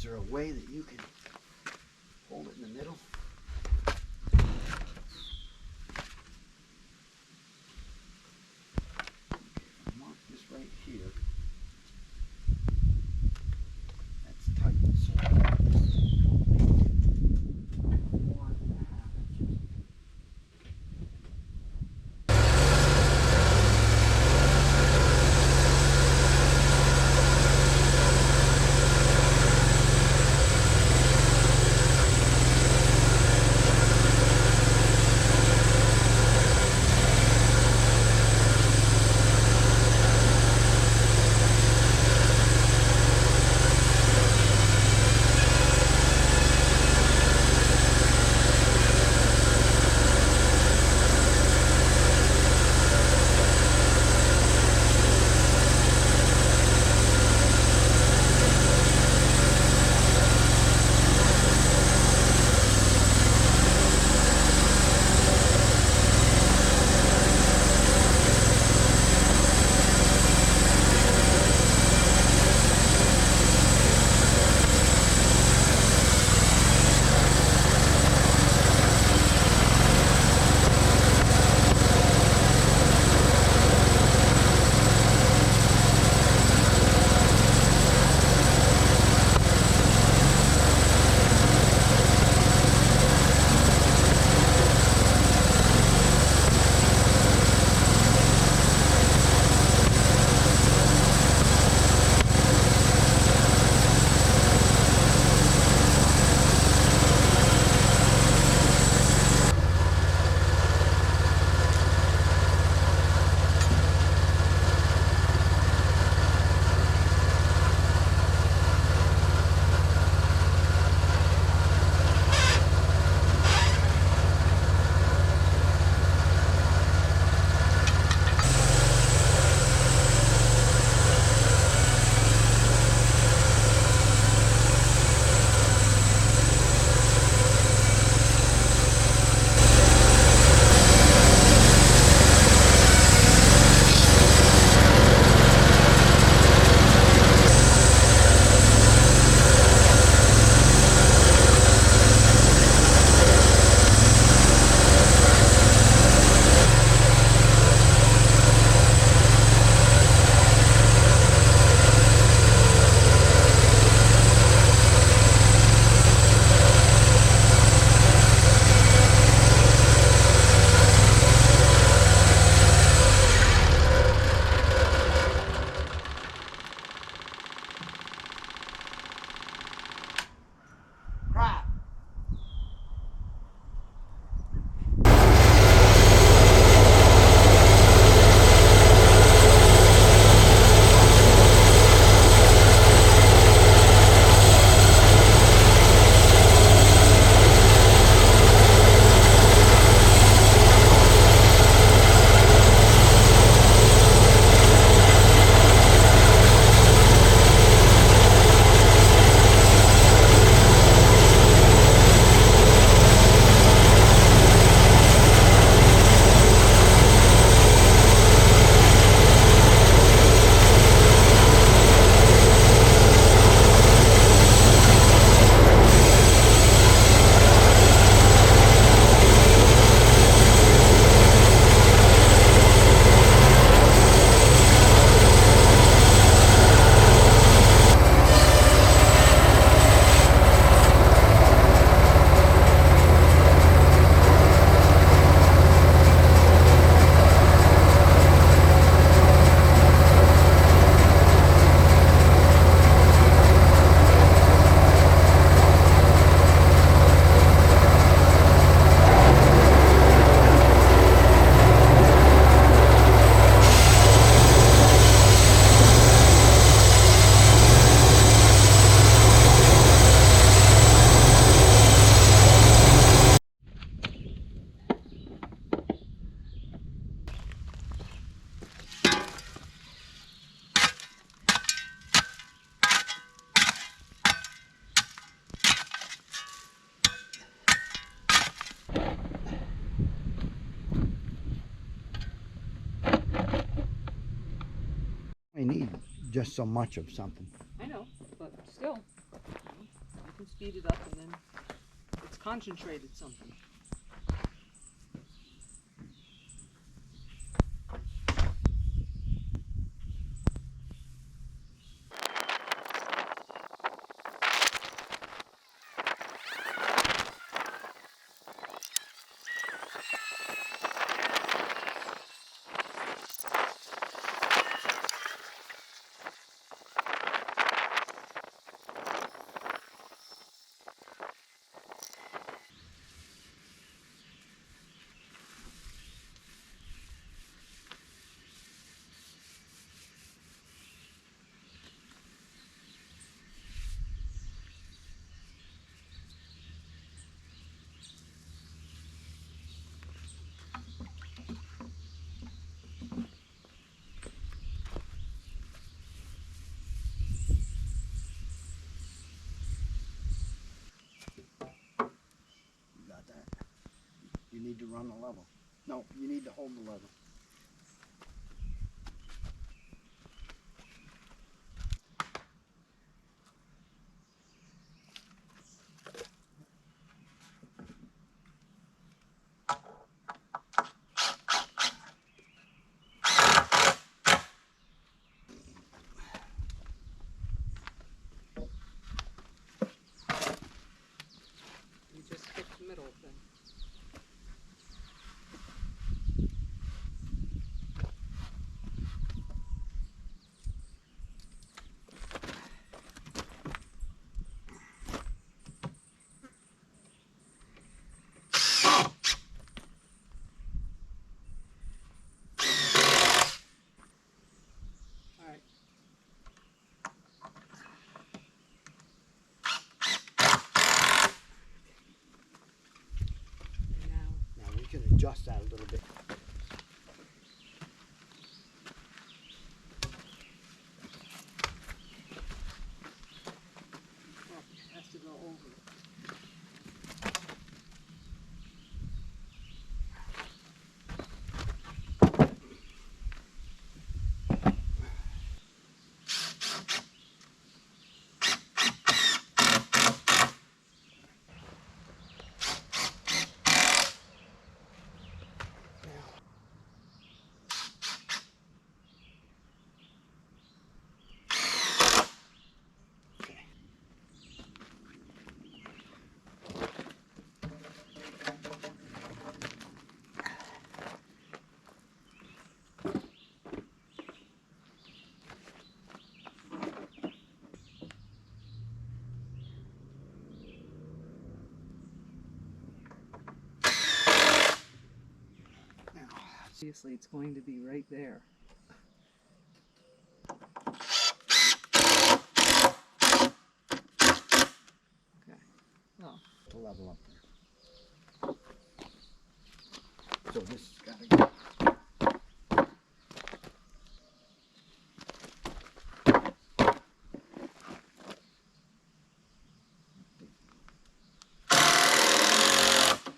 there a way that you can hold it in the middle? Mark this right here. That's tight. So We need just so much of something. I know, but still. can speed it up, and then it's concentrated something. You got that? You need to run the level. No, you need to hold the level. You just hit the middle thing. All right. Now we can adjust that a little bit. Well, it has to go over it. Obviously, it's going to be right there. Okay. Well, To level up there. So this has got to go.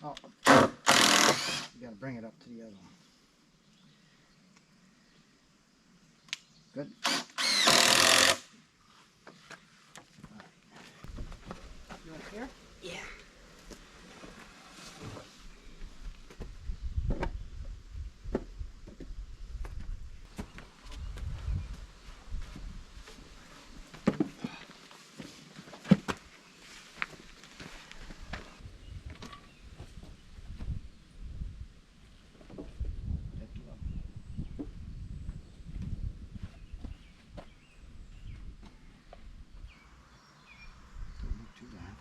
Oh, you got to bring it up to the other one. Good. you want here? Yeah. At the level. Don't look too bad.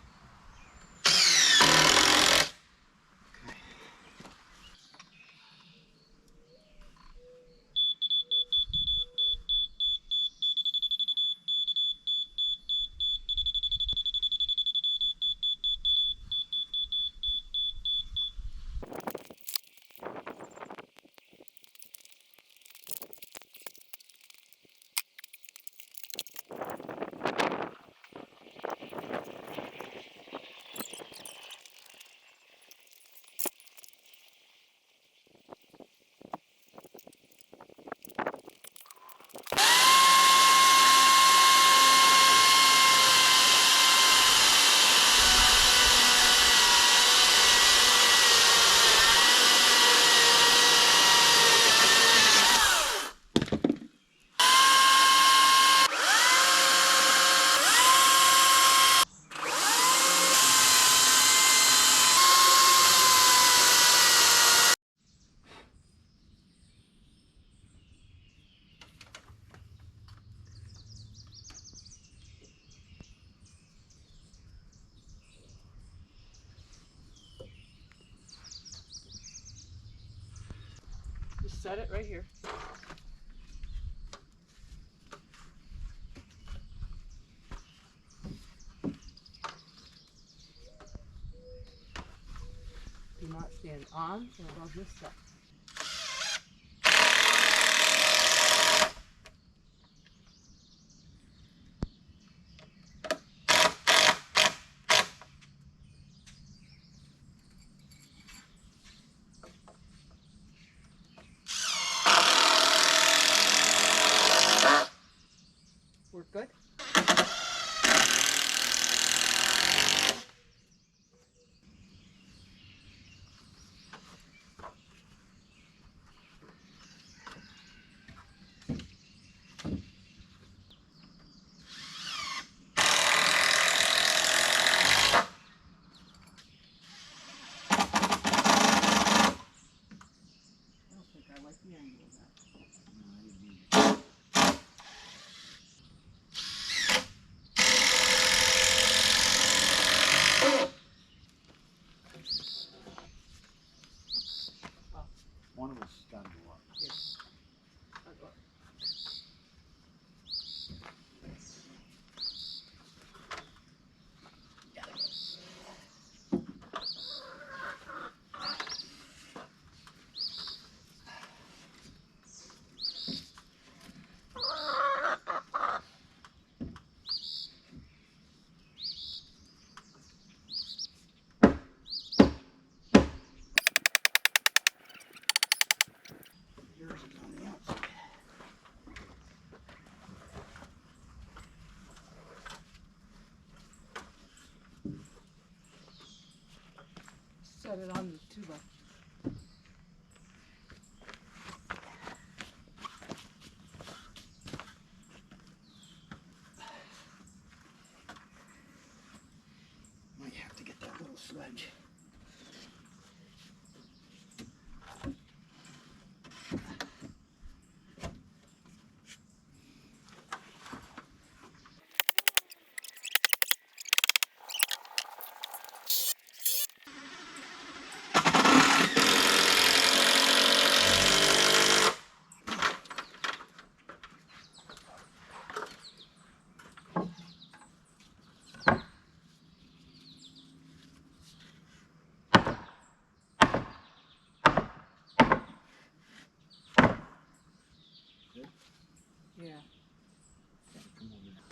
set it right here. Do not stand on or above this step. We're good? I don't think I like the angle of that. One of us has got to go up. Yes. I'll go. Yours is on the outside. Set it on the 2x. Might have to get that little sledge. Yeah. Come over now.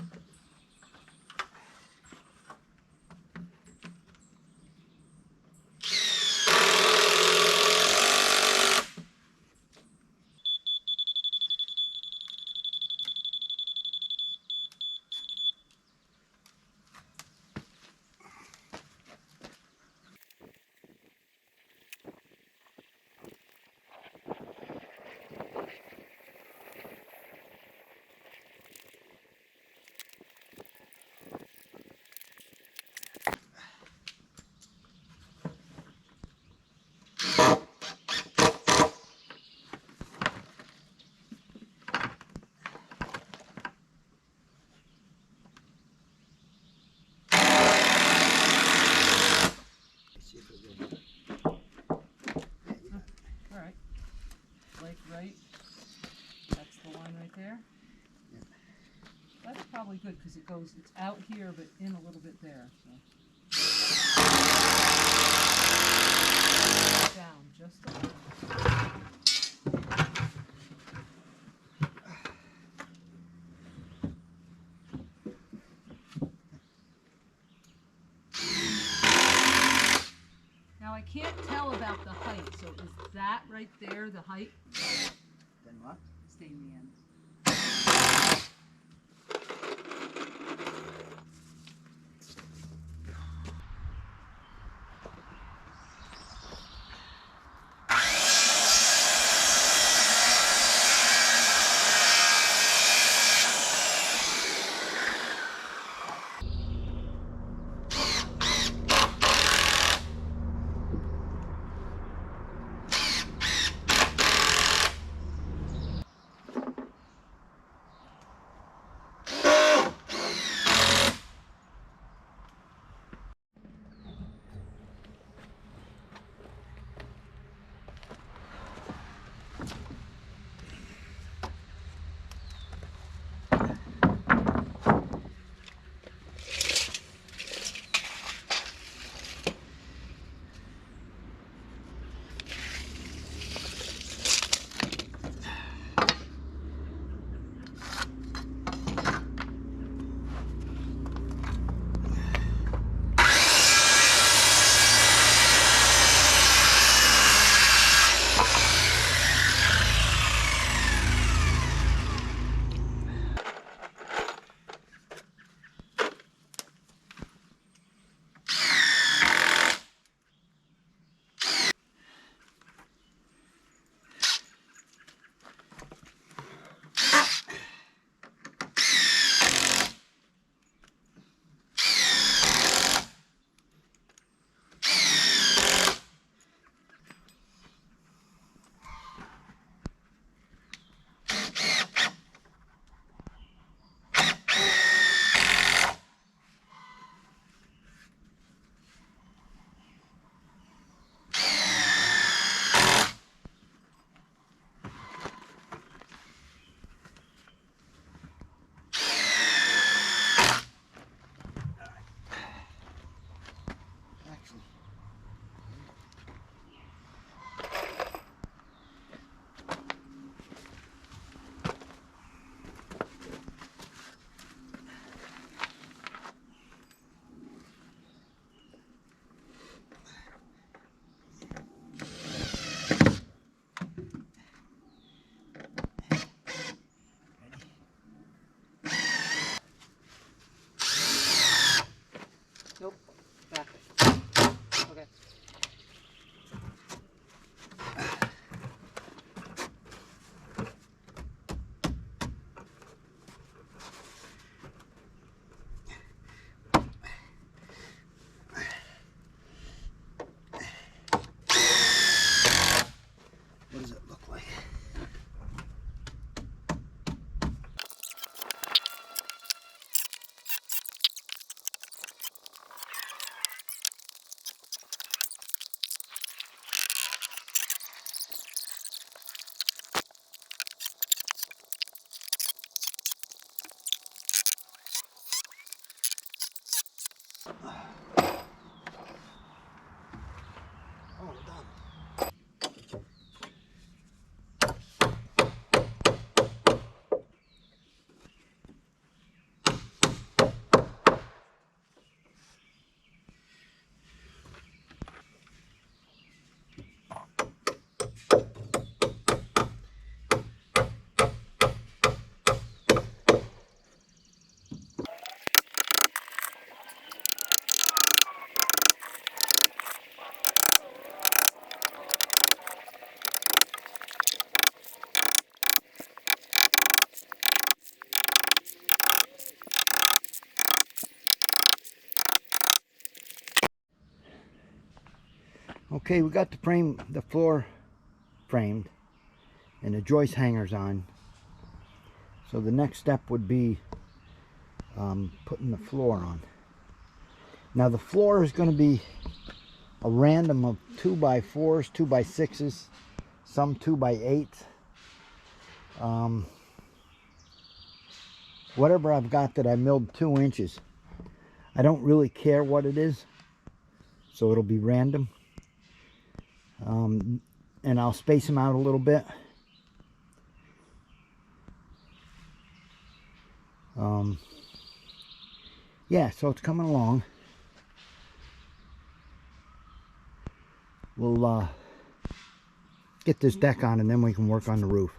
See if it will. Yeah, you got it. All right. Like right. That's the line right there. Yeah. That's probably good because it goes. It's out here, but in a little bit there. So. Down just a little. Now I can't tell about the height, so is that right there the height? Then what? Stay in the end. Okay, we got the floor framed and the joist hangers on. So the next step would be putting the floor on. Now the floor is going to be a random of 2x4s, 2x6s, some 2x8s. Whatever I've got that I milled 2 inches. I don't really care what it is, so it'll be random. And I'll space them out a little bit. Yeah, so it's coming along. We'll get this deck on and then we can work on the roof.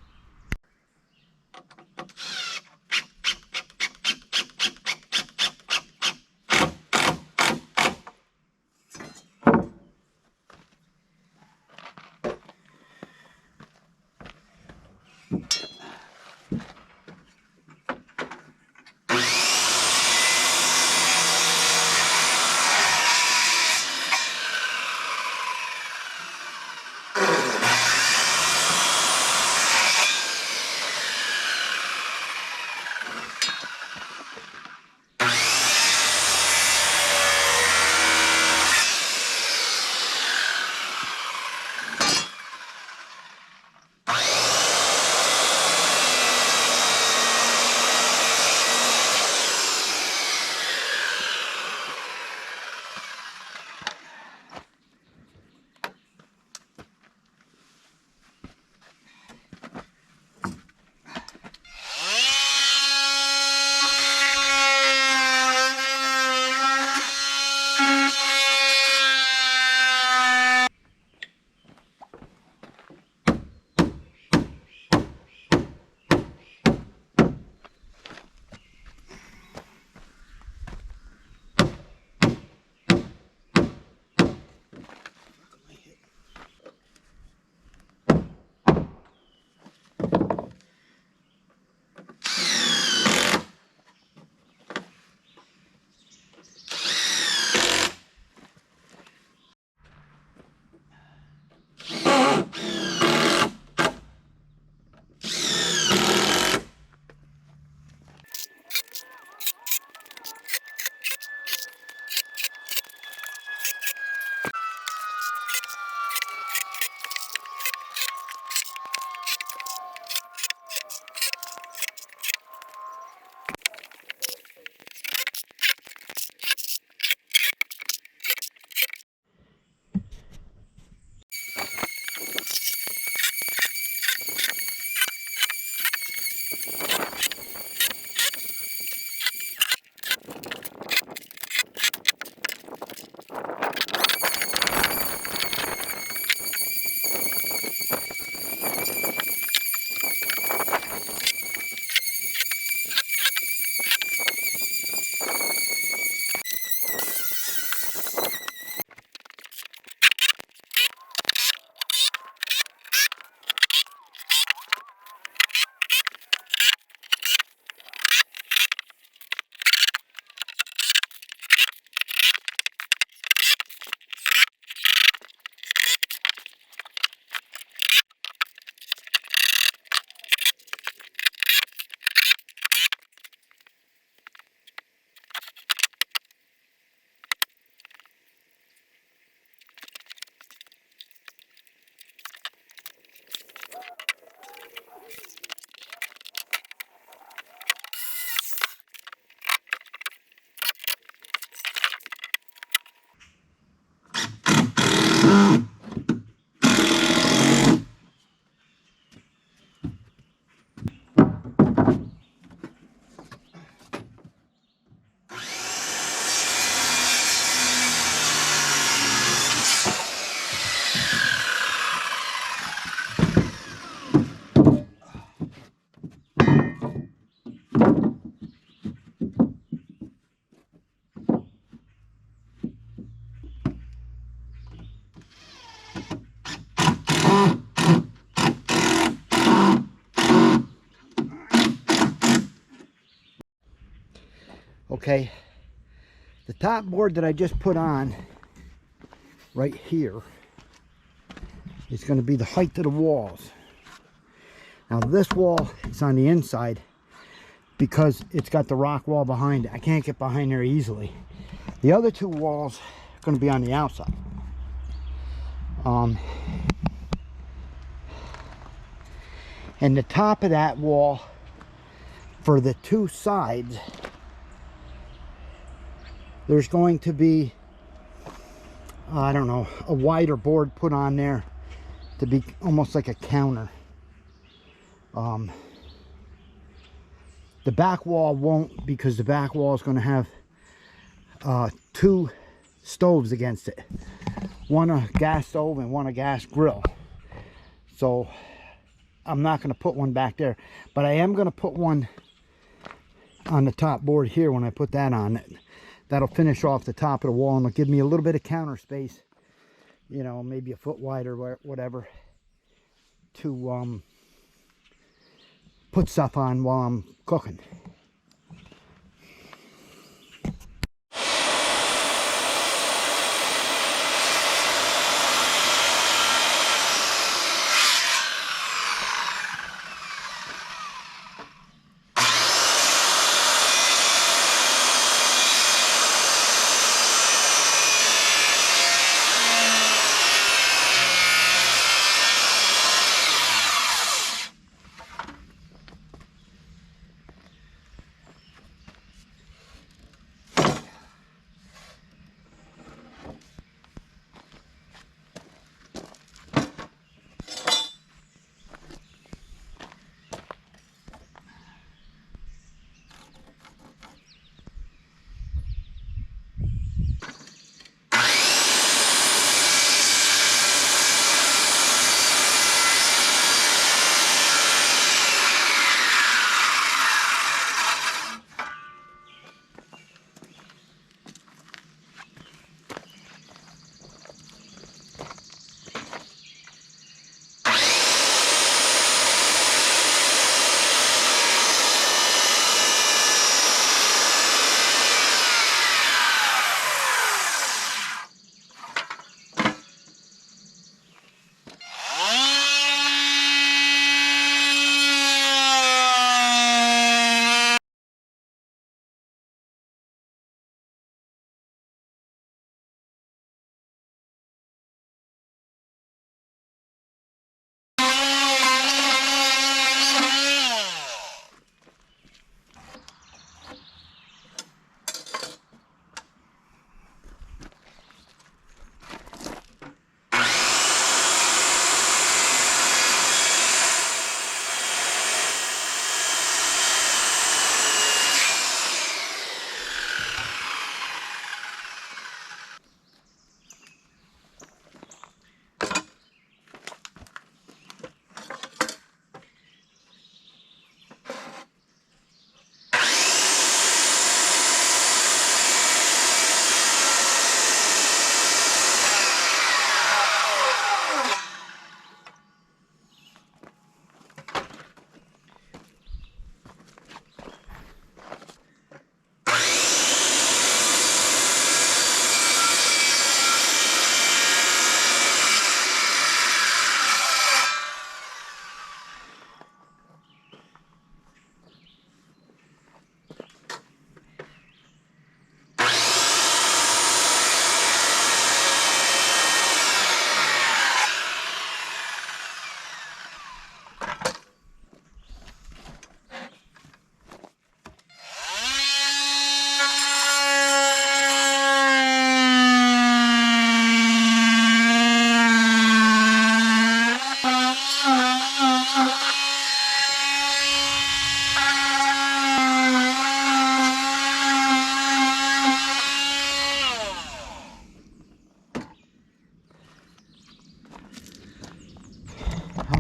Okay, the top board that I just put on right here is going to be the height of the walls. Now this wall is on the inside because it's got the rock wall behind it. I can't get behind there easily. The other two walls are going to be on the outside. And the top of that wall for the two sides, there's going to be, I don't know, a wider board put on there to be almost like a counter. The back wall won't, because the back wall is going to have two stoves against it. One a gas stove and one a gas grill. So I'm not going to put one back there, but I am going to put one on the top board here. When I put that on, that'll finish off the top of the wall and it'll give me a little bit of counter space, you know, maybe a foot wide or whatever, to put stuff on while I'm cooking.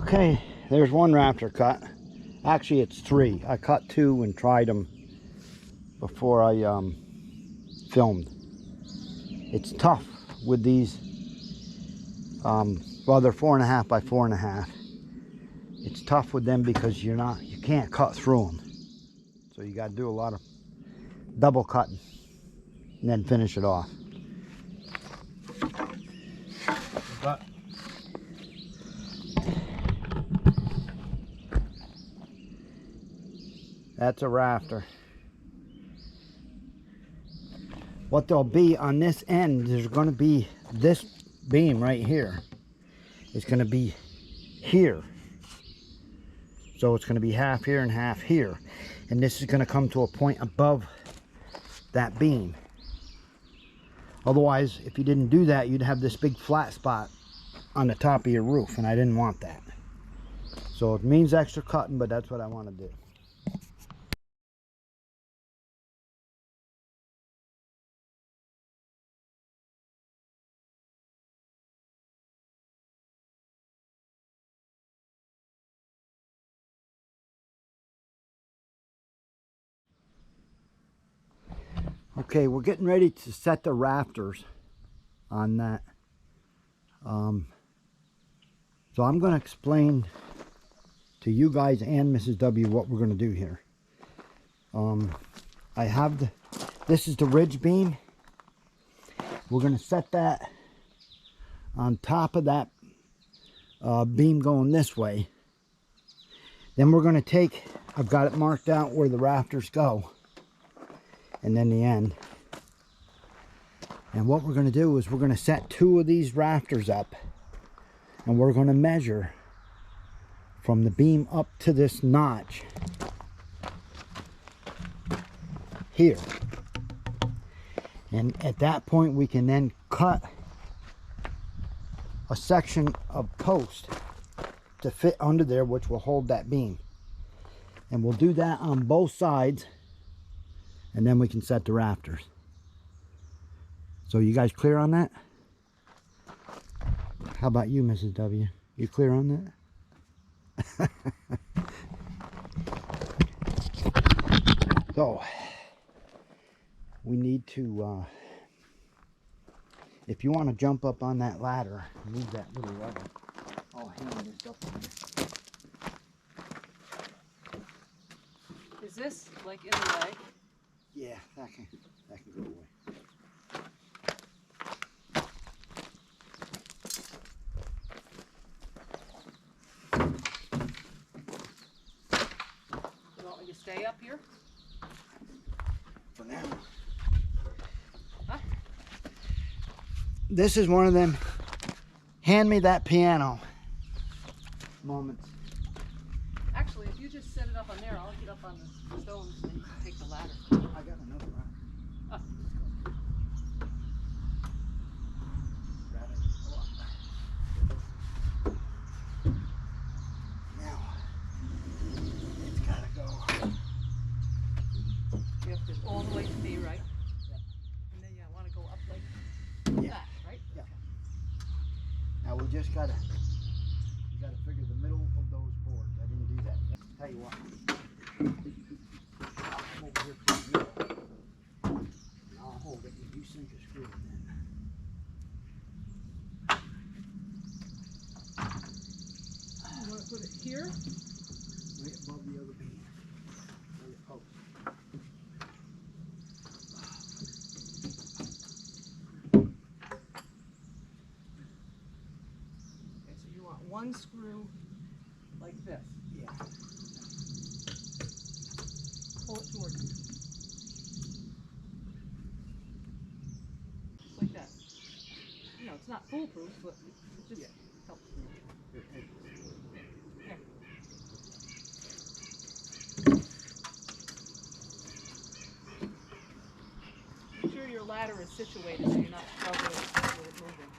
Okay, there's one rafter cut. Actually, it's three. I cut two and tried them before I filmed. It's tough with these. Well, they're 4.5 by 4.5. It's tough with them because you can't cut through them. So you got to do a lot of double cutting and then finish it off. But That's a rafter. What there'll be on this end, there's going to be this beam right here. It's going to be here. So it's going to be half here and half here. And this is going to come to a point above that beam. Otherwise, if you didn't do that, you'd have this big flat spot on the top of your roof, and I didn't want that. So it means extra cutting, but that's what I want to do. Okay, we're getting ready to set the rafters on that. So I'm going to explain to you guys and Mrs. W what we're going to do here. I have this is the ridge beam. We're going to set that on top of that beam going this way. Then we're going to take, I've got it marked out where the rafters go, and then the end. And what we're going to do is we're going to set 2 of these rafters up, and we're going to measure from the beam up to this notch here. And at that point we can then cut a section of post to fit under there, which will hold that beam. And we'll do that on both sides, and then we can set the rafters. So you guys clear on that? How about you, Mrs. W? You clear on that? So we need to, if you want to jump up on that ladder, move that little lever. I'll hand this up on you. Is this like in the way? Yeah, that can go away. You want me to stay up here? For now. Huh? This is one of them hand me that piano moments. Actually, if you just set it up on there, I'll get up on the stones and you can take the ladder. I got another rock. Oh. Grab it. Go up. Now, it's gotta go. You have to all the way to me, right? Yeah. And then you want to go up like Yeah. that, right? Yeah. Now we just gotta figure the middle of those boards. I didn't do that yet. Tell you what. I'll come over here to the middle. And I'll hold it and you sink a screw in it. You want to put it here? Right above the other beam. Where the post. Okay, so you want one screw like this. Yeah. Pull it towards you. Just like that. You know, it's not foolproof, but it just helps me. Here. Make sure your ladder is situated so you're not struggling with it moving.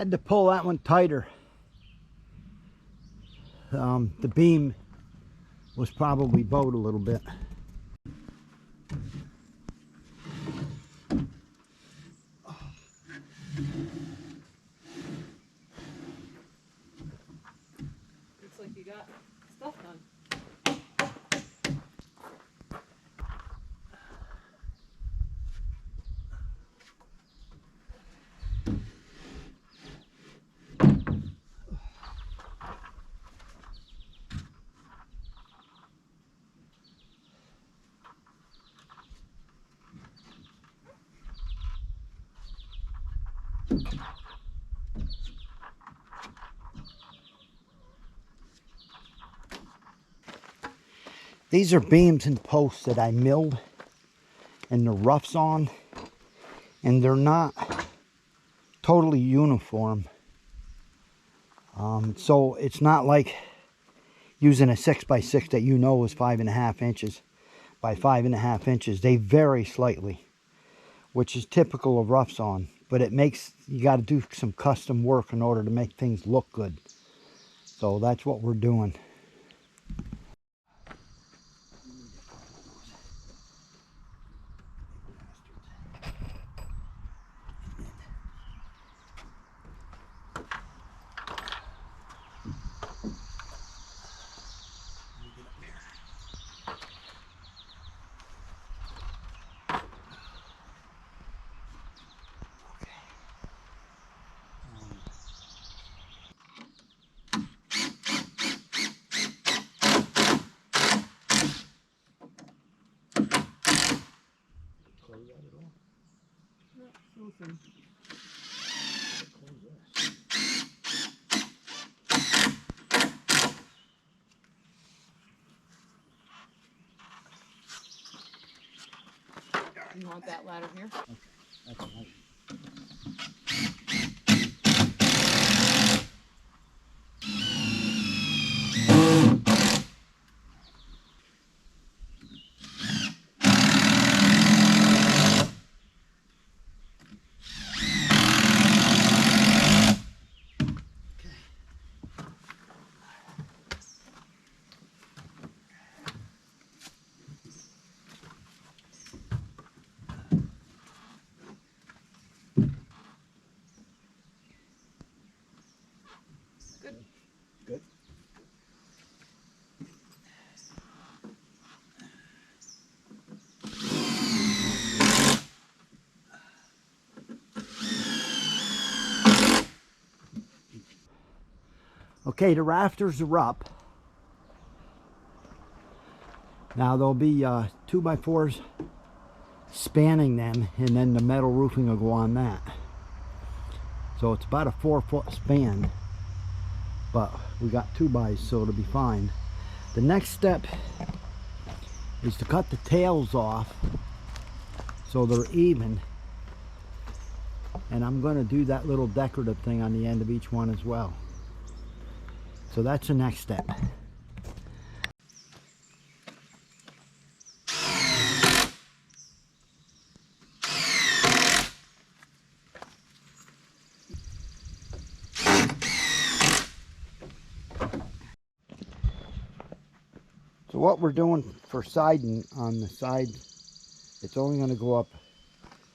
had to pull that one tighter. The beam was probably bowed a little bit. Looks like you got stuff done. These are beams and posts that I milled and the roughs on, and they're not totally uniform. So it's not like using a 6x6 that you know is 5.5 inches by 5.5 inches. They vary slightly, which is typical of roughs on, but it makes, you got to do some custom work in order to make things look good. So that's what we're doing. You want that ladder here? That's nice. Good. Good. Okay, the rafters are up. Now there'll be 2x4s spanning them, and then the metal roofing will go on that. So it's about a 4-foot span, but we got 2x, so it'll be fine. The next step is to cut the tails off so they're even, and I'm going to do that little decorative thing on the end of each one as well. So that's the next step. So what we're doing for siding on the side, it's only going to go up,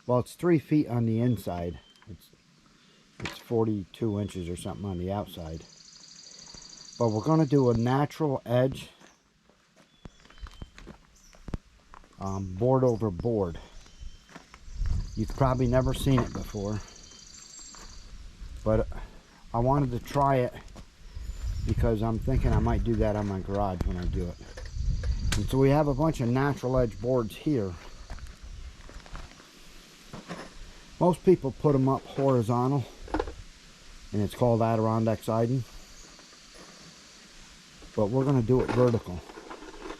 well, it's 3 feet on the inside. It's 42 inches or something on the outside. But we're going to do a natural edge, board over board. You've probably never seen it before, but I wanted to try it because I'm thinking I might do that on my garage when I do it. And so we have a bunch of natural edge boards here. Most people put them up horizontal, and it's called Adirondack siding. But we're going to do it vertical,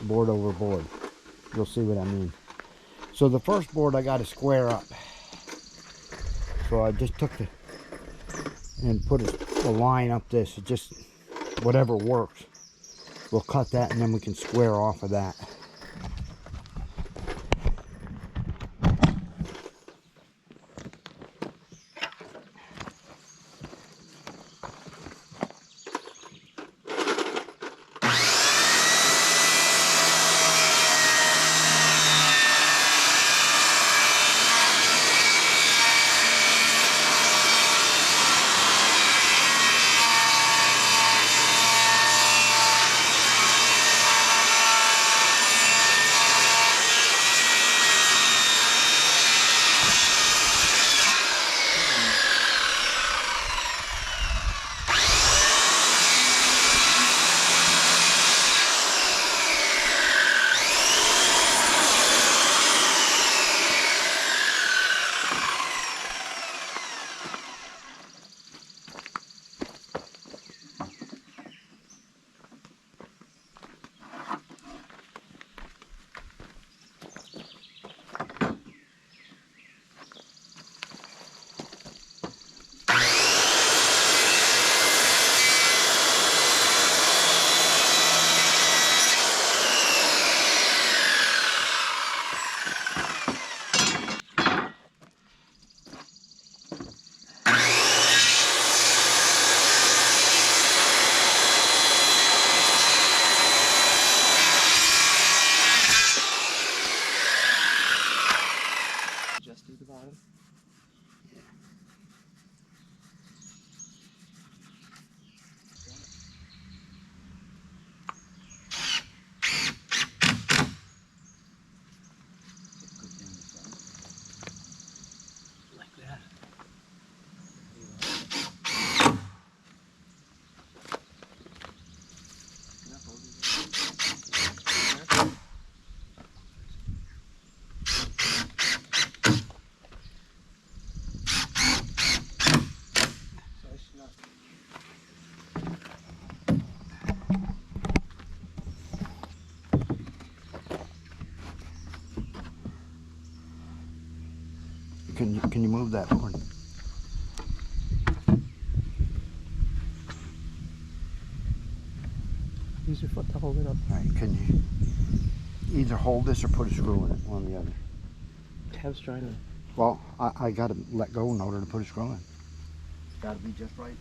board over board. You'll see what I mean. So the first board I got to square up. So I just took and put a line up this. It just, whatever works. We'll cut that and then we can square off of that. bottom. Like that. Can you move that board? Use your foot to hold it up. All right, can you either hold this or put a screw in it, one or the other? Tab's trying to. Well, I got to let go in order to put a screw in. It's got to be just right.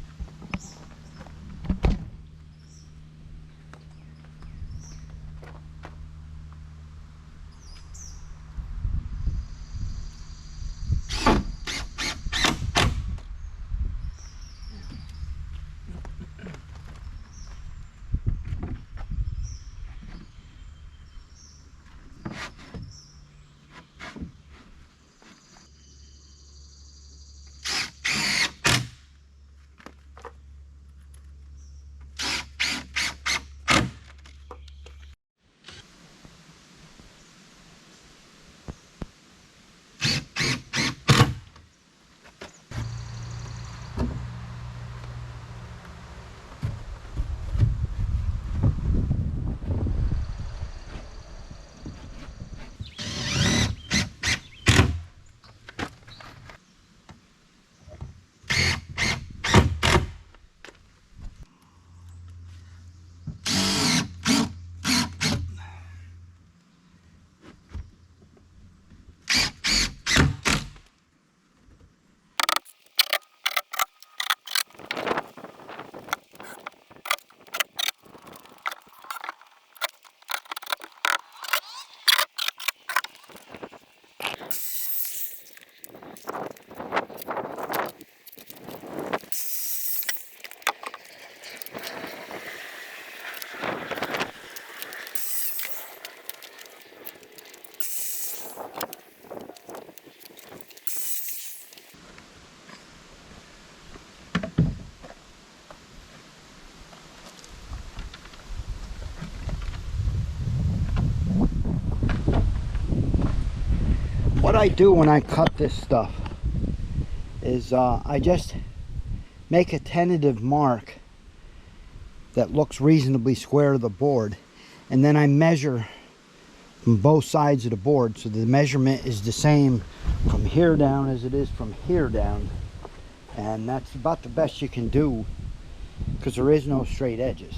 What I do when I cut this stuff is I just make a tentative mark that looks reasonably square to the board, and then I measure from both sides of the board so the measurement is the same from here down as it is from here down, and that's about the best you can do because there is no straight edges.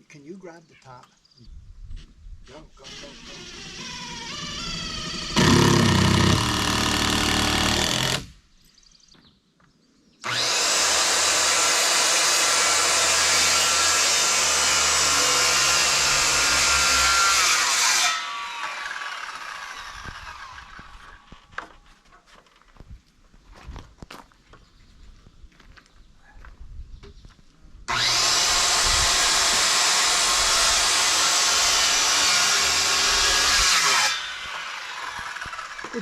Can you grab the top? Go, go, go, go.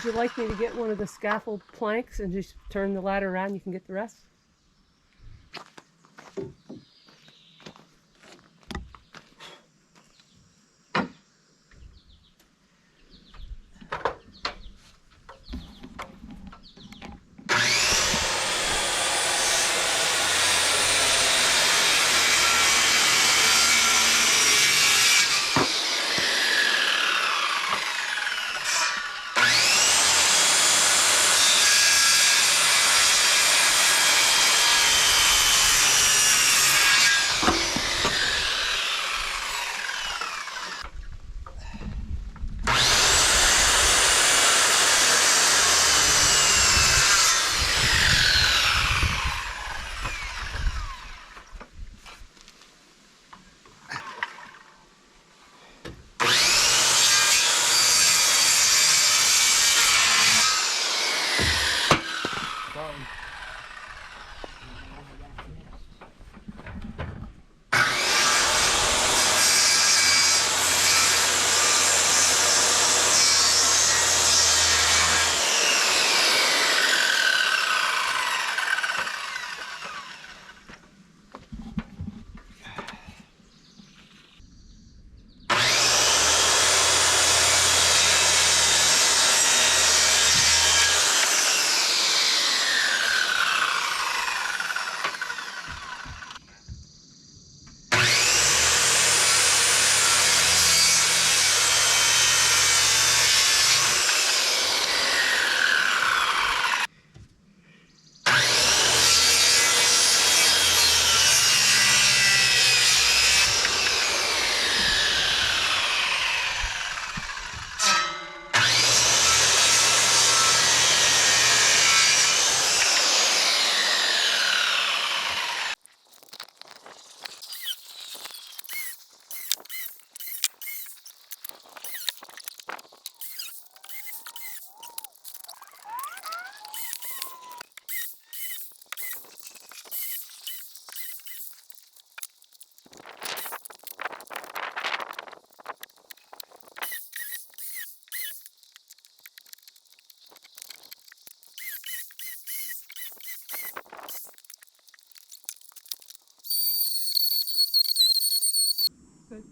you like me to get one of the scaffold planks and just turn the ladder around? You can get the rest. Good.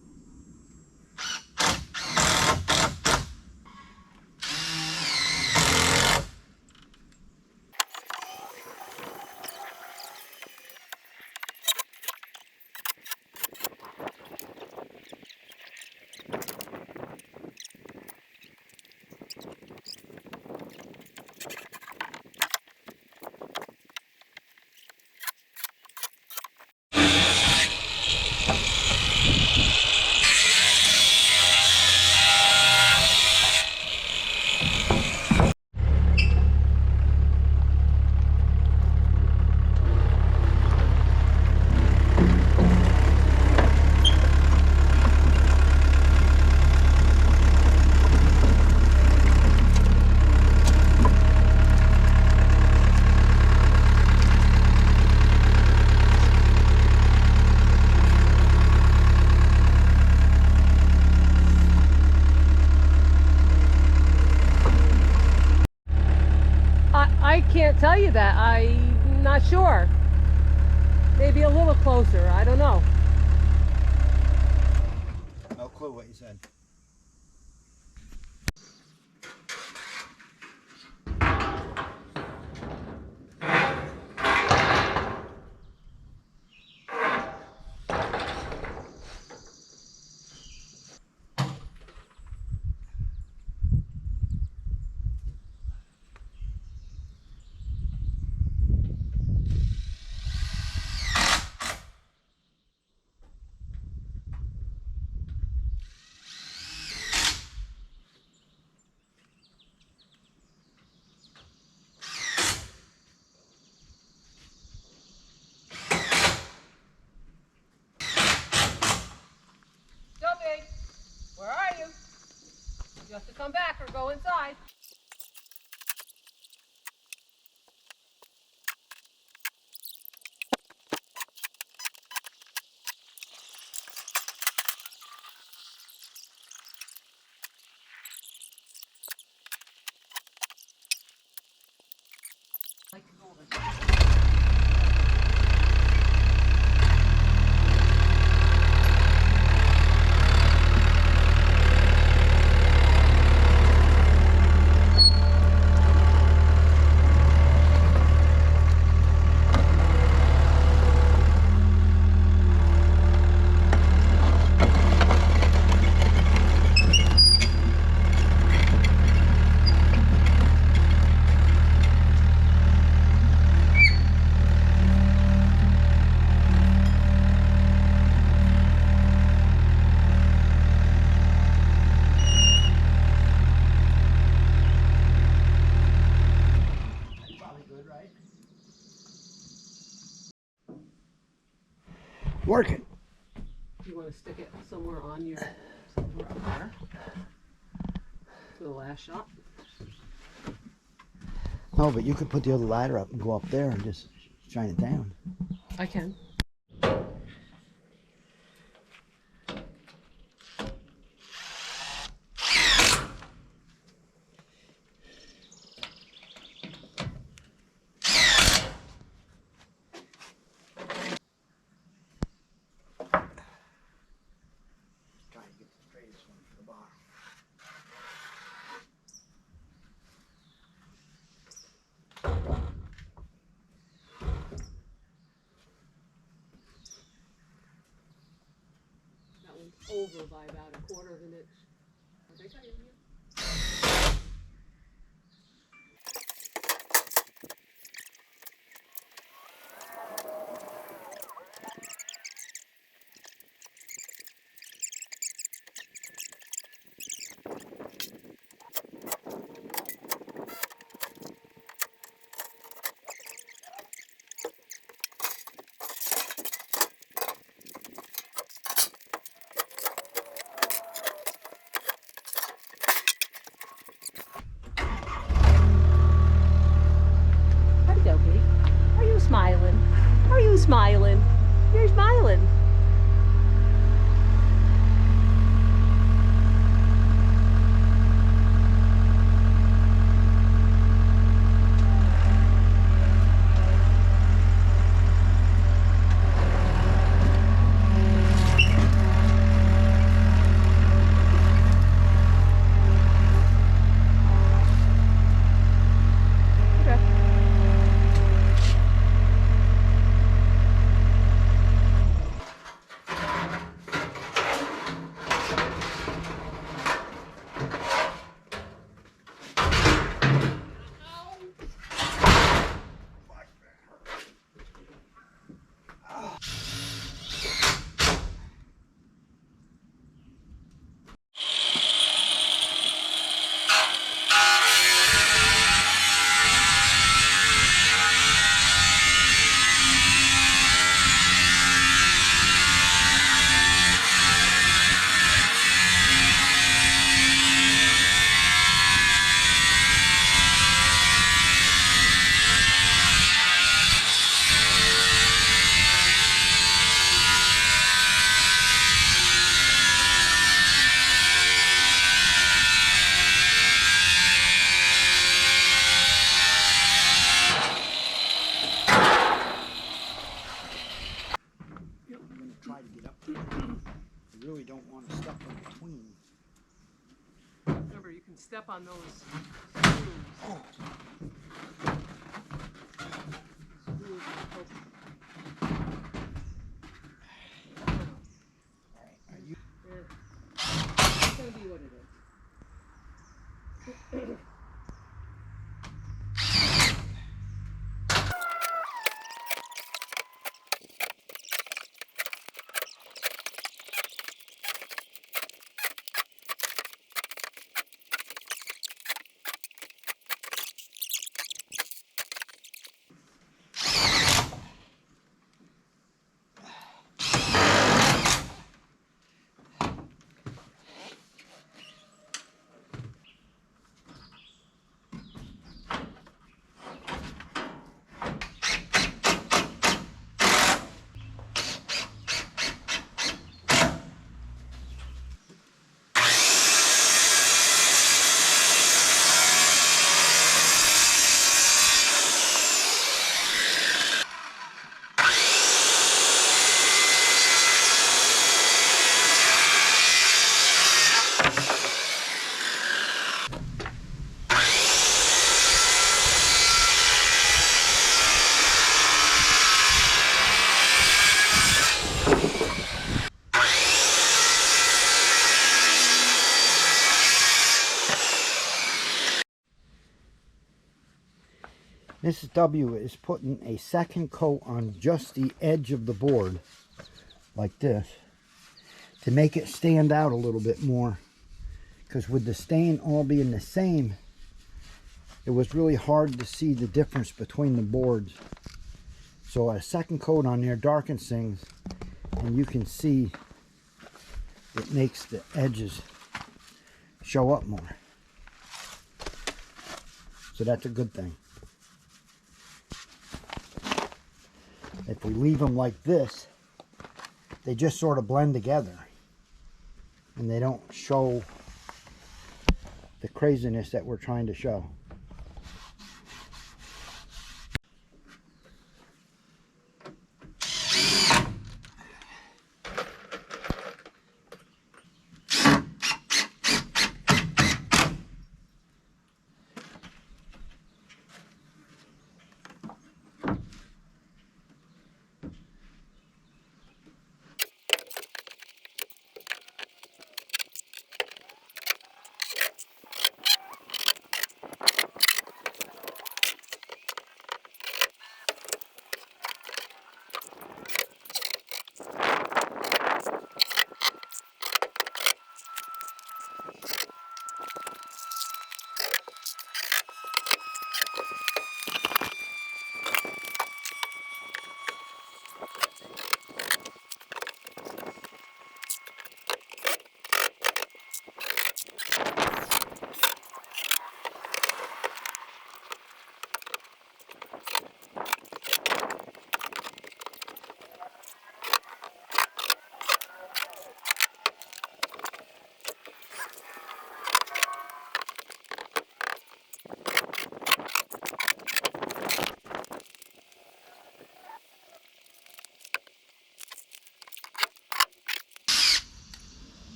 I can't tell you that. I'm not sure. Maybe a little closer. I don't know. No clue what you said. Sophie, where are you? You have to come back or go inside. Work it. You want to stick it somewhere on your, somewhere up there for the last shot? No, but you could put the other ladder up and go up there and just shine it down. I can. Trying to get the straightest one for the bottom. That one's over by about 1/4 of an inch. I think I am here. Okey-dokey. Are you smiling? Are you smiling? You're smiling. Try to get up there. You really don't want to step in between. Remember, you can step on those screws. Oh. Screws are open. Alright, are you? It's gonna be what it is. Mrs. W is putting a second coat on just the edge of the board, like this, to make it stand out a little bit more. Because with the stain all being the same, it was really hard to see the difference between the boards. So a second coat on there darkens things, and you can see it makes the edges show up more. So that's a good thing. If we leave them like this, they just sort of blend together and they don't show the craziness that we're trying to show.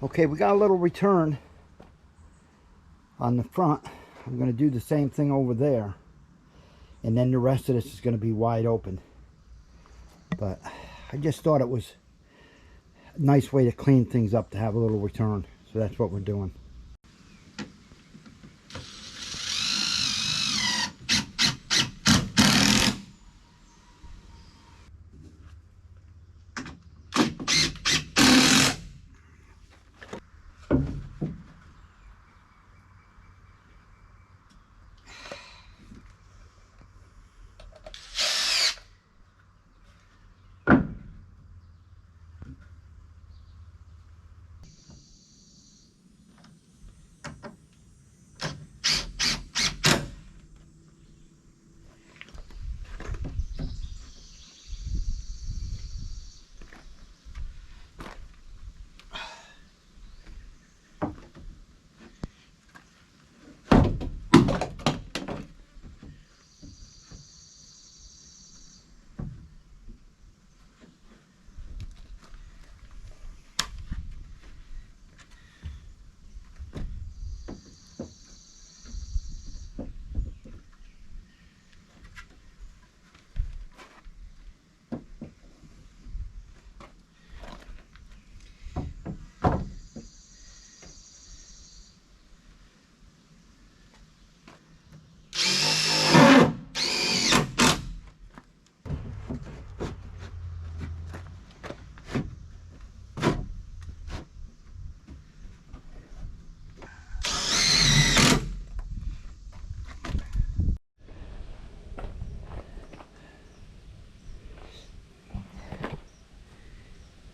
Okay, we got a little return on the front. I'm going to do the same thing over there, and then the rest of this is going to be wide open. But I just thought it was a nice way to clean things up, to have a little return. So that's what we're doing.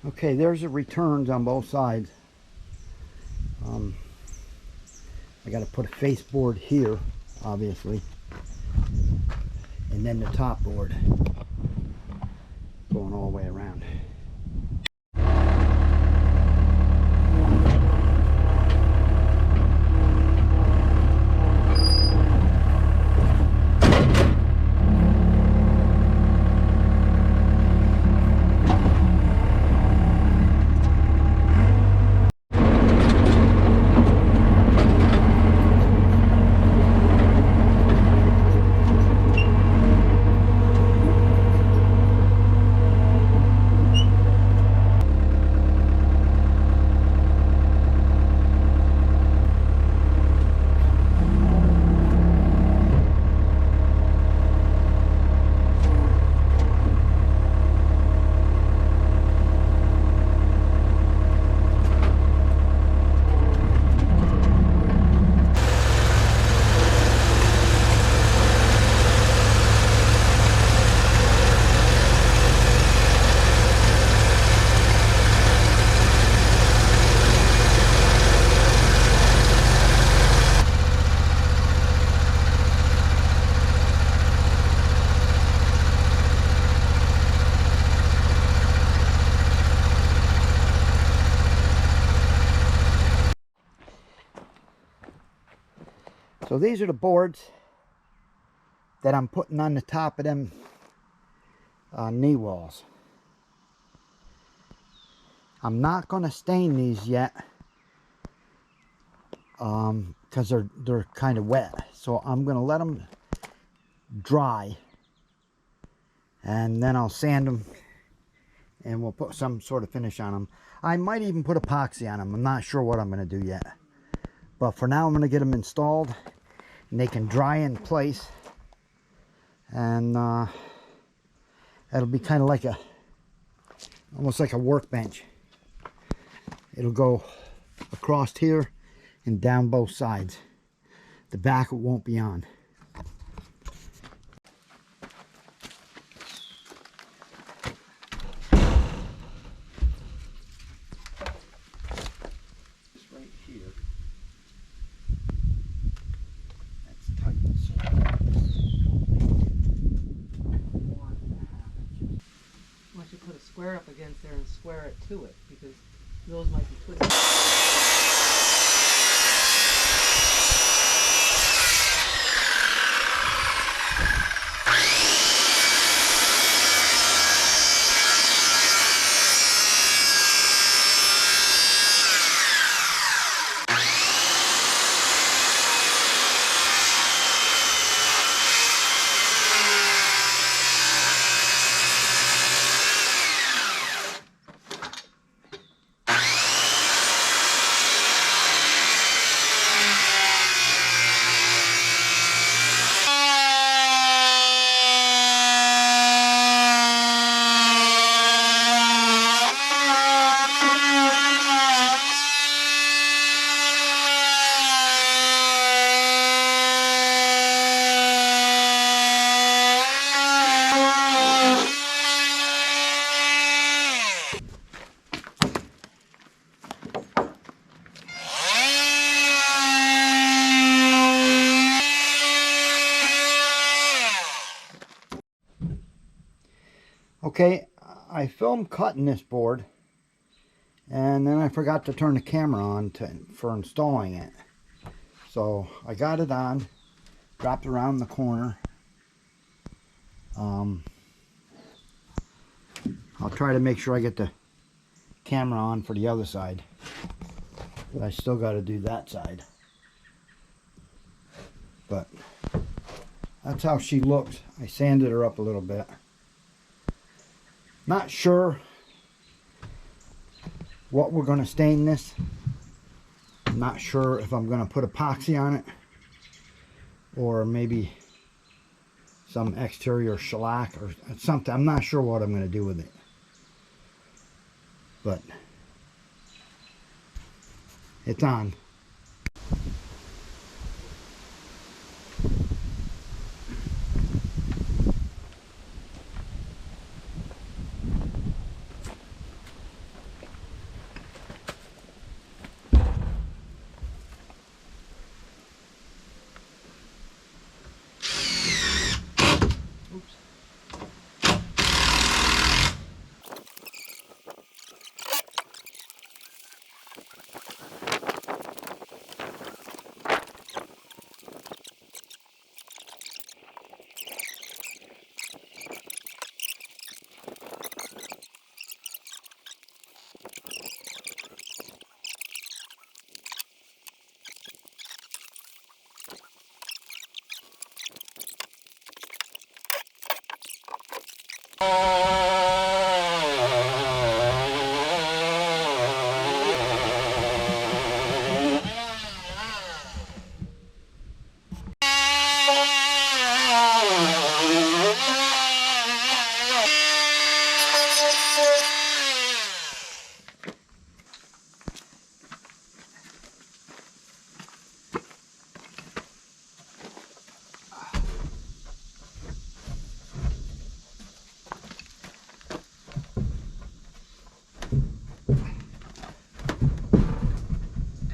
Okay, there's the returns on both sides. I got to put a face board here, obviously, and then the top board going all the way around. So these are the boards that I'm putting on the top of them knee walls. I'm not going to stain these yet because they're kind of wet. So I'm going to let them dry, and then I'll sand them and we'll put some sort of finish on them. I might even put epoxy on them. I'm not sure what I'm going to do yet. But for now, I'm going to get them installed and they can dry in place. And it'll be kind of like almost like a workbench. It'll go across here and down both sides. The back it won't be on. Right here. That's tight. Why don't you put a square up against there and square it to it, because those might be twisted. Okay, I filmed cutting this board, and then I forgot to turn the camera on for installing it. So I got it on, dropped around the corner. I'll try to make sure I get the camera on for the other side, but I still got to do that side. But that's how she looks. I sanded her up a little bit. Not sure what we're going to stain this. I'm not sure if I'm going to put epoxy on it or maybe some exterior shellac or something. I'm not sure what I'm going to do with it. But it's on.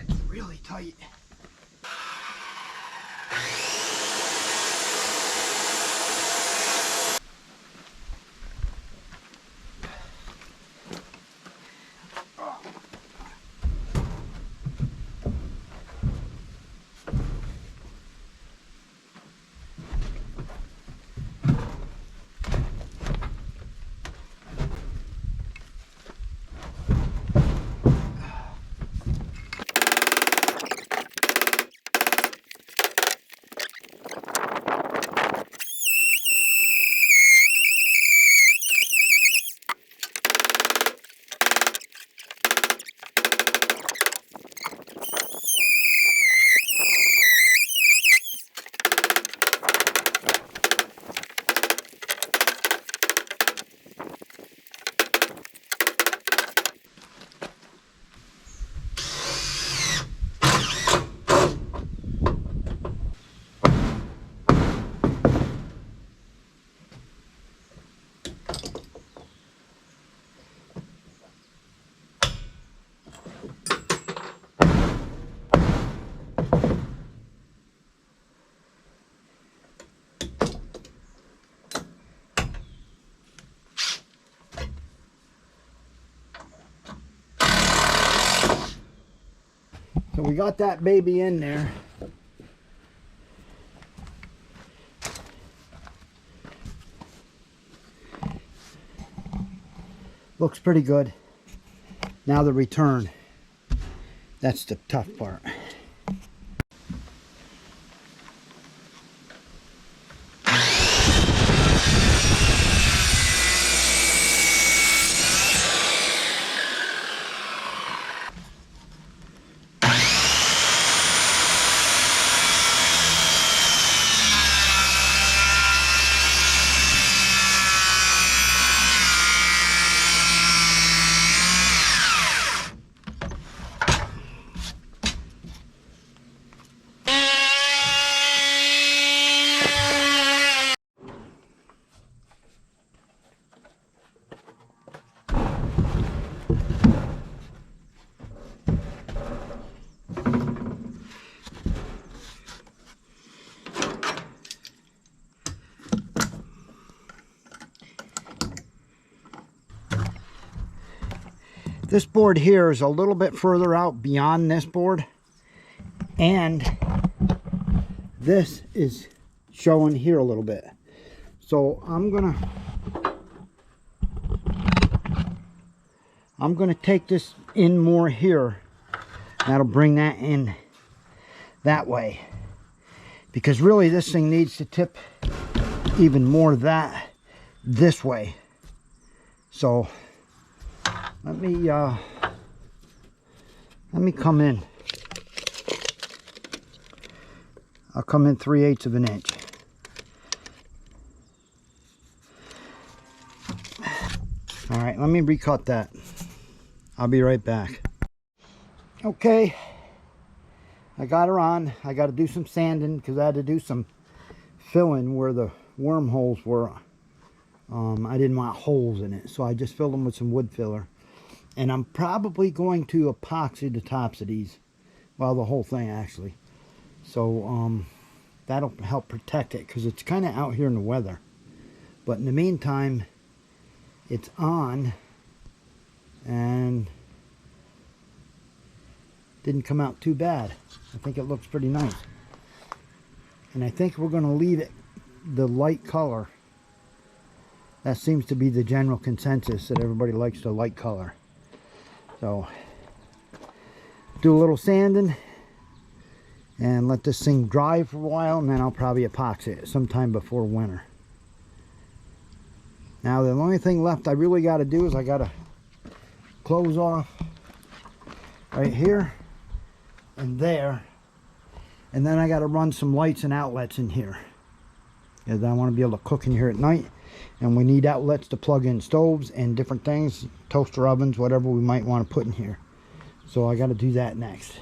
It's really tight. So we got that baby in there. Looks pretty good. Now the return. That's the tough part. This board here is a little bit further out beyond this board, and this is showing here a little bit. So I'm gonna take this in more here. That'll bring that in that way, because really this thing needs to tip even more this way. So let me come in. I'll come in 3/8 of an inch. All right, let me recut that. I'll be right back. Okay, I got her on. I got to do some sanding because I had to do some filling where the wormholes were. I didn't want holes in it, so I just filled them with some wood filler. And I'm probably going to epoxy the tops of these. Well, the whole thing actually. So that'll help protect it because it's kind of out here in the weather. But in the meantime, it's on and didn't come out too bad. I think it looks pretty nice. And I think we're going to leave it the light color. That seems to be the general consensus, that everybody likes the light color. So do a little sanding and let this thing dry for a while, and then I'll probably epoxy it sometime before winter. Now the only thing left I really got to do is I got to close off right here and there, and then I got to run some lights and outlets in here, because I want to be able to cook in here at night, and we need outlets to plug in stoves and different things, toaster ovens, whatever we might want to put in here. So I got to do that next.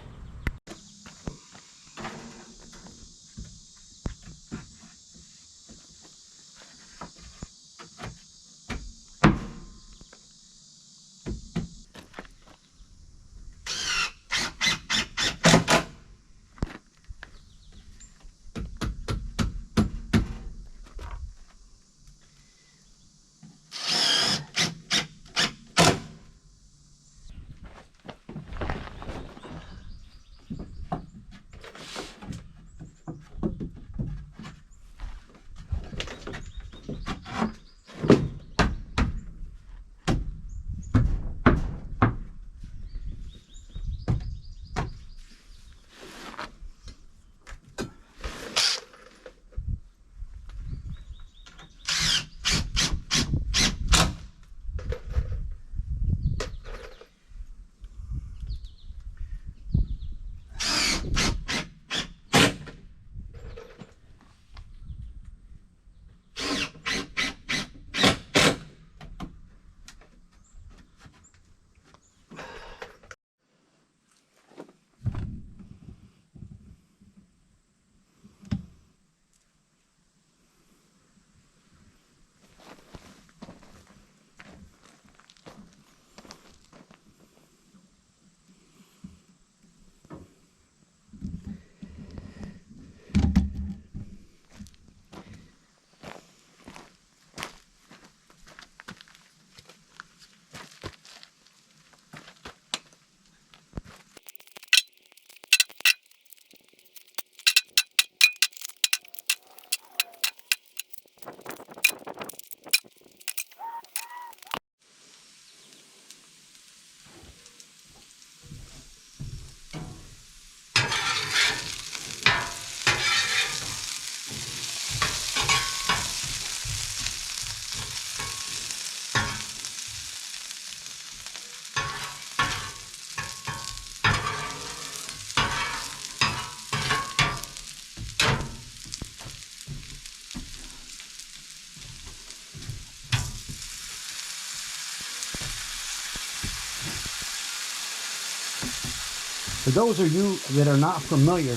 For those of you that are not familiar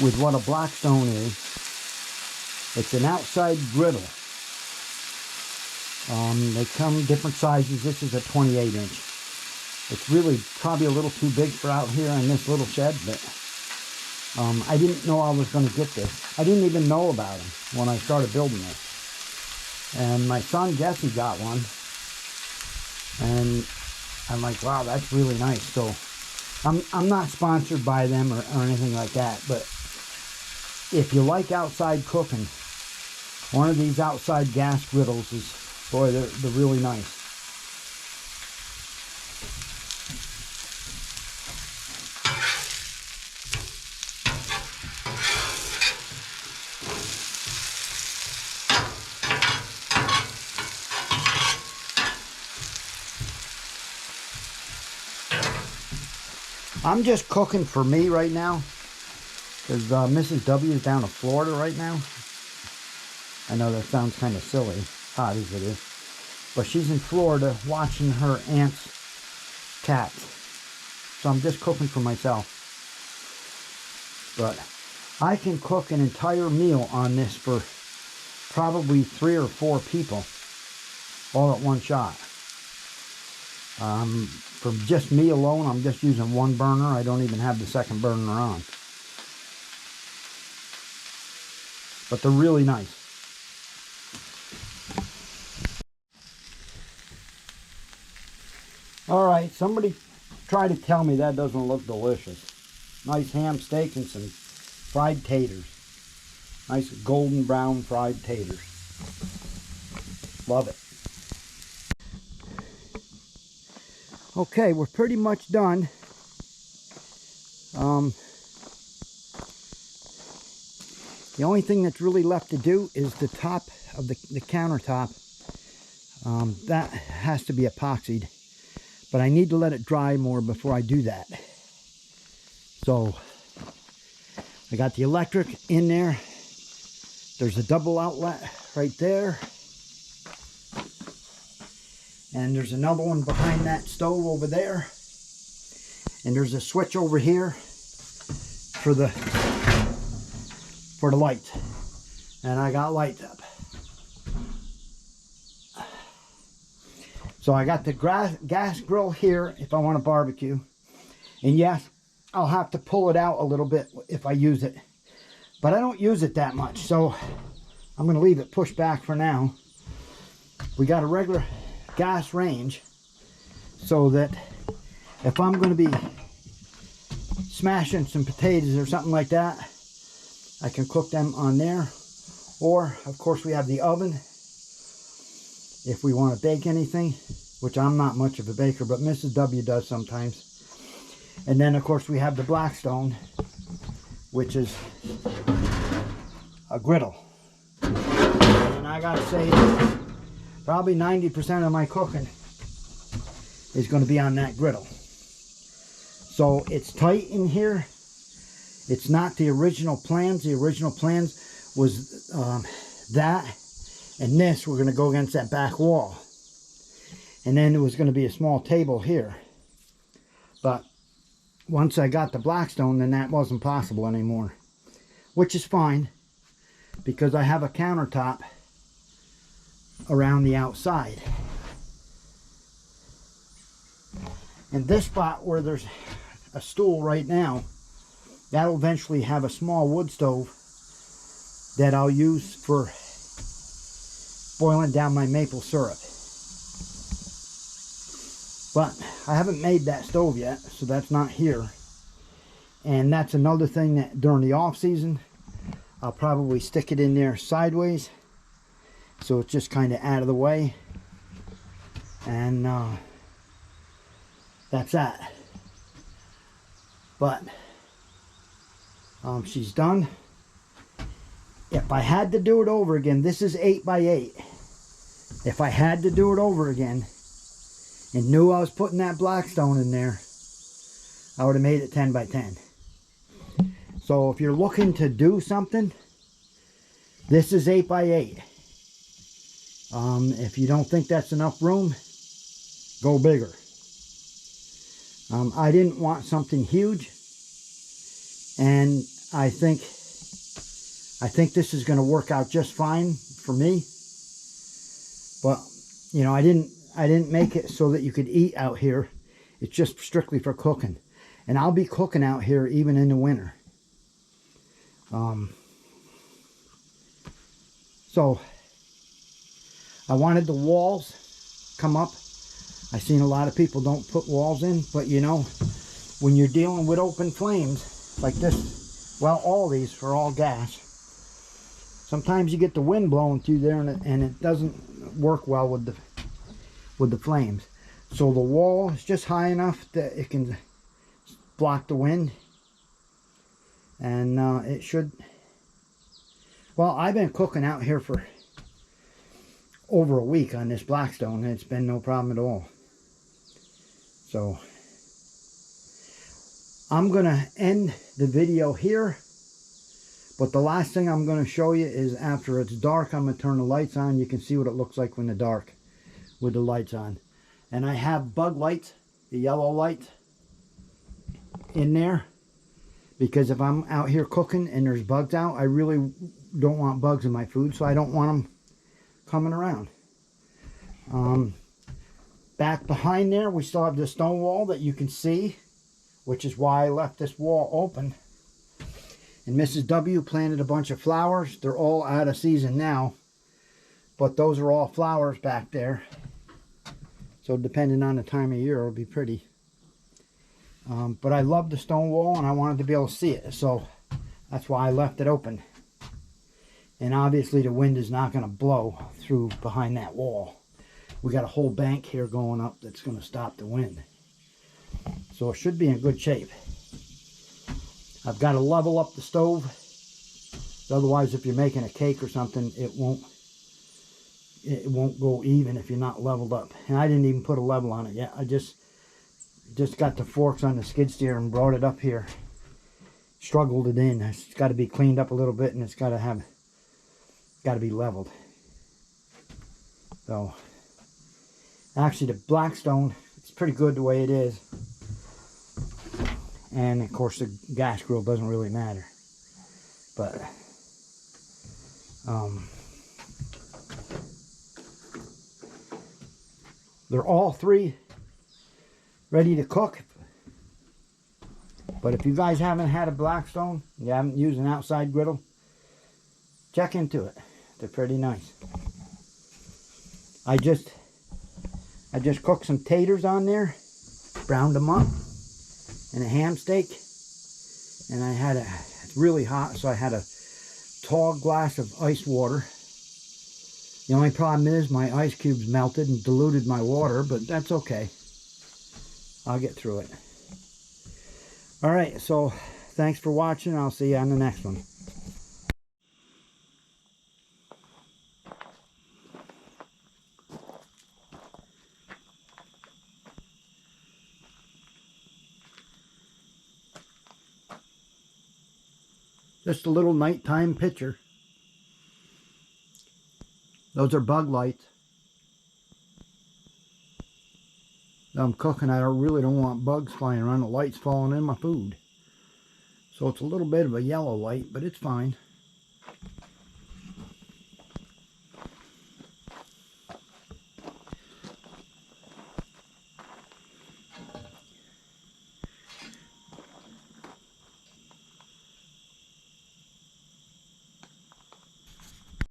with what a Blackstone is, it's an outside griddle. They come different sizes. This is a 28 inch. It's really probably a little too big for out here in this little shed, but I didn't know I was going to get this. I didn't even know about them when I started building this. And my son Jesse got one, and I'm like, wow, that's really nice. So I'm not sponsored by them or anything like that, but if you like outside cooking, one of these outside gas griddles is, boy, they're really nice. I'm just cooking for me right now, because Mrs. W is down in Florida right now. I know that sounds kind of silly, hot as it is, but she's in Florida watching her aunt's cats. So I'm just cooking for myself. But I can cook an entire meal on this for probably 3 or 4 people, all at one shot. For just me alone, I'm just using one burner. I don't even have the second burner on. But they're really nice. Alright, somebody try to tell me that doesn't look delicious. Nice ham steak and some fried taters. Nice golden brown fried taters. Love it. Okay, we're pretty much done. The only thing that's really left to do is the top of the countertop. That has to be epoxied, but I need to let it dry more before I do that. So I got the electric in there. There's a double outlet right there. And there's another one behind that stove over there. And there's a switch over here for the lights. And I got lights up. So I got the gas grill here if I want to barbecue. And yes, I'll have to pull it out a little bit if I use it. But I don't use it that much, so I'm going to leave it pushed back for now. We got a regular gas range so that if I'm going to be smashing some potatoes or something like that, I can cook them on there. Or, of course, we have the oven if we want to bake anything, which I'm not much of a baker, but Mrs. W does sometimes. And then, of course, we have the Blackstone, which is a griddle. And I gotta say, probably 90% of my cooking is going to be on that griddle. So it's tight in here. It's not the original plans. The original plans was that and this were going to go against that back wall. And then it was going to be a small table here. But once I got the Blackstone, then that wasn't possible anymore. Which is fine, because I have a countertop around the outside. And this spot where there's a stool right now, that'll eventually have a small wood stove that I'll use for boiling down my maple syrup. But I haven't made that stove yet, so that's not here. And that's another thing that during the off season, I'll probably stick it in there sideways, so it's just kind of out of the way. And that's that. But she's done. If I had to do it over again, this is 8 by 8. If I had to do it over again and knew I was putting that Blackstone in there, I would have made it 10 by 10. So if you're looking to do something, this is 8 by 8. If you don't think that's enough room, go bigger. I didn't want something huge, and I think this is going to work out just fine for me. But you know, I didn't make it so that you could eat out here. It's just strictly for cooking, and I'll be cooking out here even in the winter. So I wanted the walls come up. I've seen a lot of people don't put walls in, but you know, when you're dealing with open flames like this, well, all these are all gas. Sometimes you get the wind blowing through there, and it doesn't work well with the flames. So the wall is just high enough that it can block the wind, and it should. Well, I've been cooking out here for over a week on this Blackstone, and it's been no problem at all. So I'm gonna end the video here, but the last thing I'm going to show you is after it's dark, I'm going to turn the lights on. You can see what it looks like when it's dark with the lights on. And I have bug lights, the yellow light in there, because if I'm out here cooking and there's bugs out, I really don't want bugs in my food, so I don't want them coming around. Back behind there, we still have the stone wall that you can see, which is why I left this wall open. And Mrs. W planted a bunch of flowers. They're all out of season now, but those are all flowers back there. So depending on the time of year, it'll be pretty. But I love the stone wall, and I wanted to be able to see it, so that's why I left it open. And obviously the wind is not going to blow through behind that wall. We got a whole bank here going up that's going to stop the wind. So it should be in good shape. I've got to level up the stove Otherwise, if you're making a cake or something, it won't go even if you're not leveled up. And I didn't even put a level on it yet. I just got the forks on the skid steer and brought it up here. Struggled it in. It's got to be cleaned up a little bit, and it's got to be leveled. So actually, the Blackstone, it's pretty good the way it is. And of course, the gas grill doesn't really matter. But they're all three ready to cook. But if you guys haven't had a Blackstone, you haven't used an outside griddle, check into it. They're pretty nice. I just cooked some taters on there, browned them up, and a ham steak. And I had it's really hot, so I had a tall glass of ice water. The only problem is my ice cubes melted and diluted my water, but that's okay. I'll get through it. Alright, so thanks for watching. I'll see you on the next one. Just a little nighttime picture. Those are bug lights. I'm cooking. I really don't want bugs flying around. The light's falling in my food. So it's a little bit of a yellow light, but it's fine.